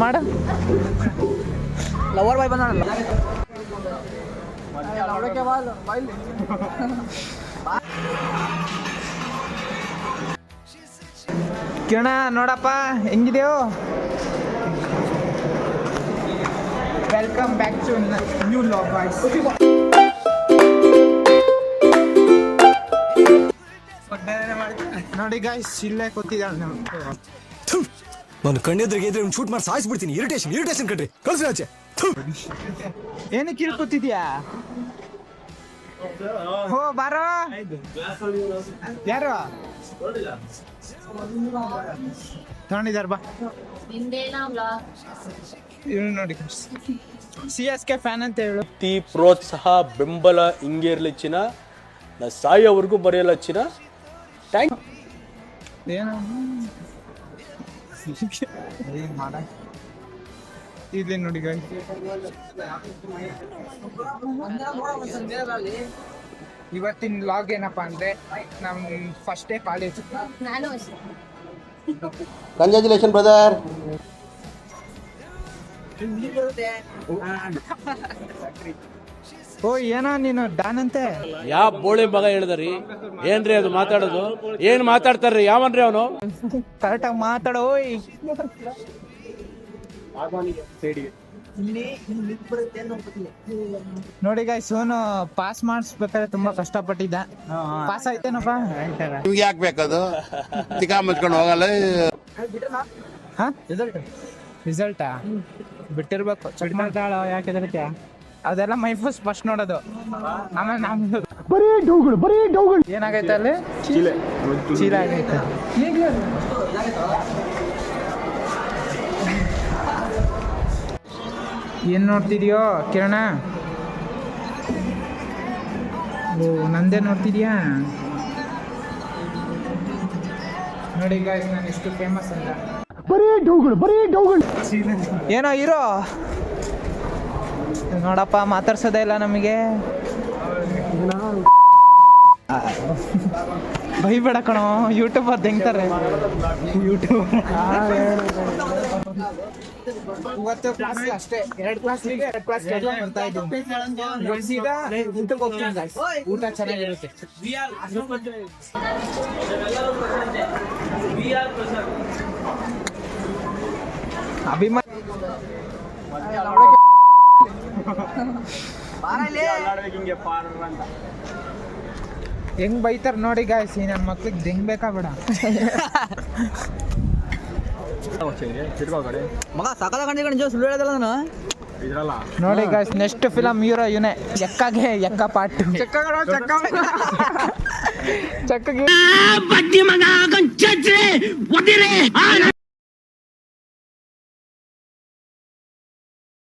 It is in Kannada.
ಮಾಡು. ಲವರ್ ಬಾಯ್ ಬಂದ ಕಿರಣ ನೋಡಪ್ಪ ಹೆಂಗಿದೆಯೋ. Welcome back to new vlog boys. ನೋಡಿ ಗಾಯ್ಸ್ ಇಲ್ಲೇ ಕೂತಿದ್ದಾಳೆ. ನಾನು ಕಣ್ಣೆದ್ರಿಗೆ ಇದ್ರೆ ಶೂಟ್ ಮಾಡಿ ಸಾಯಿಸ್ಬಿಡ್ತೀನಿ. ಇರಿಟೇಷನ್ ಕಣ್ರಿ, ಕಳ್ಸಿ ಆಚೆ. ಏನಕ್ಕೆ ಇಲ್ಲಿ ಕೂತಿದ್ಯಾ? ಹೋ ಬಾರೋ. ಯಾರು ತಗೊಂಡಿದಾರ ಬಾ. ಇವ್ನು ನೋಡಿ CSK ಫ್ಯಾನ್ ಅಂತ ಹೇಳು. ಪ್ರೋತ್ಸಾಹ ಬೆಂಬಲ ಹಿಂಗೆ ಇರಲಿ ಚಿನ್ನ. ನಾ ಸಾಯೋವರೆಗೂ ಬರೆಯಲ್ಲ ಚಿನ್ನ. ಥ್ಯಾಂಕ್ ಏನು ಮಾಡ ಇಲ್ಲಿ ನೋಡಿ ಇವತ್ತಿನ ಲಾಗ್ ಏನಪ್ಪಾ ಅಂದ್ರೆ ನಮ್ first day college. Congratulation brother. ಓ ಏನೋ ನೀನು ಡಾನ್ ಅಂತೆ. ಯಾವ ಬೋಳಿ ಮಗ ಹೇಳಿದ್ರಿ? ಏನ್ರಿ ಅದು ಮಾತಾಡೋದು? ಏನ್ ಮಾತಾಡ್ತಾರ್ರಿ? ಯಾವನ್ರಿ ಅವನು? ಕರೆಕ್ಟಾಗಿ ಮಾತಾಡೋ. ನೋಡಿ ಗಾಯ್ಸ್ ಸೋನು ಪಾಸ್ ಮಾಡಿಸ್ಬೇಕಾದ್ರೆ ತುಂಬಾ ಕಷ್ಟಪಟ್ಟಿದ್ದ. ಪಾಸ್ ಆಯ್ತೇನಪ್ಪ? ನಿಮ್ಗೆ ಯಾಕೆ ಬೇಕದು? ತಿಕಾ ಮುಚ್ಕೊಂಡು ಹೋಗಲ್ಲ. ರಿಸಲ್ಟಾ ಬಿಟ್ಟಿರ್ಬೇಕು. ಚೆಕ್ ಮಾಡ್ತಾಳ. ಯಾಕೆ ಹೆದರ್ತೀಯ? ಅದೆಲ್ಲ ಮೈ ಫಸ್ಟ್ ನೋಡೋದು. ಆಮೇಲೆ ನಮ್ದು ಬರೀ ಡೌಗಳು. ಏನಾಗೈತೆ ಅಲ್ಲಿ? ಚೀಲ ಆಗೈತೆ. ಏನ್ ನೋಡ್ತಿದ್ಯೋ ಕಿರಣ? ಓ ನಂದೇ ನೋಡ್ತಿದ್ಯಾ? ನೋಡಿ ಗಾಯ್ಸ್ ನಾನು ಎಷ್ಟು ಫೇಮಸ್ ಅಂತ. ಬರೀ ಡೌಗಳು. ಏನೋ ಹೀರೋ ನೋಡಪ್ಪ ಮಾತಾಡ್ಸೋದೇ ಇಲ್ಲ ನಮಗೆ. ಬೈಬೇಡ ಕಣೋ, ಯೂಟ್ಯೂಬರ್ ತೆಂಗ್ತಾರೆ. ಇವತ್ತು ಕ್ಲಾಸ್ ಅಷ್ಟೇ, 2 ಕ್ಲಾಸ್ ಬರ್ತಾ ಇದ್ದೀನಿ. ಈಗ ಊಟಕ್ಕೆ ಹೋಗ್ತೀನಿ guys. ಊಟ ಚೆನ್ನಾಗಿರುತ್ತೆ. ಅಭಿಮಾನ ಹೆಂಗ್ ಬೈತಾರ ನೋಡಿ ಗಾಯ್ಸ್. ನನ್ನ ಮಕ್ಳಿಗೆ ದೆಂಗ್ ಬೇಕಾ ಬೇಡ? ಮಗ ಸಕಲ ಕಂಡು ಸುಳ್ಳು ಹೇಳೋದಲ್ಲ ನಾನು. ನೋಡಿ ಗಾಯ್ಸ್ ನೆಕ್ಸ್ಟ್ ಫಿಲಮ್ ಹೀರೋ ಇವನೇ. ಎಕ್ಕ ಪಾಟು ಚಕ್ಕಗೆ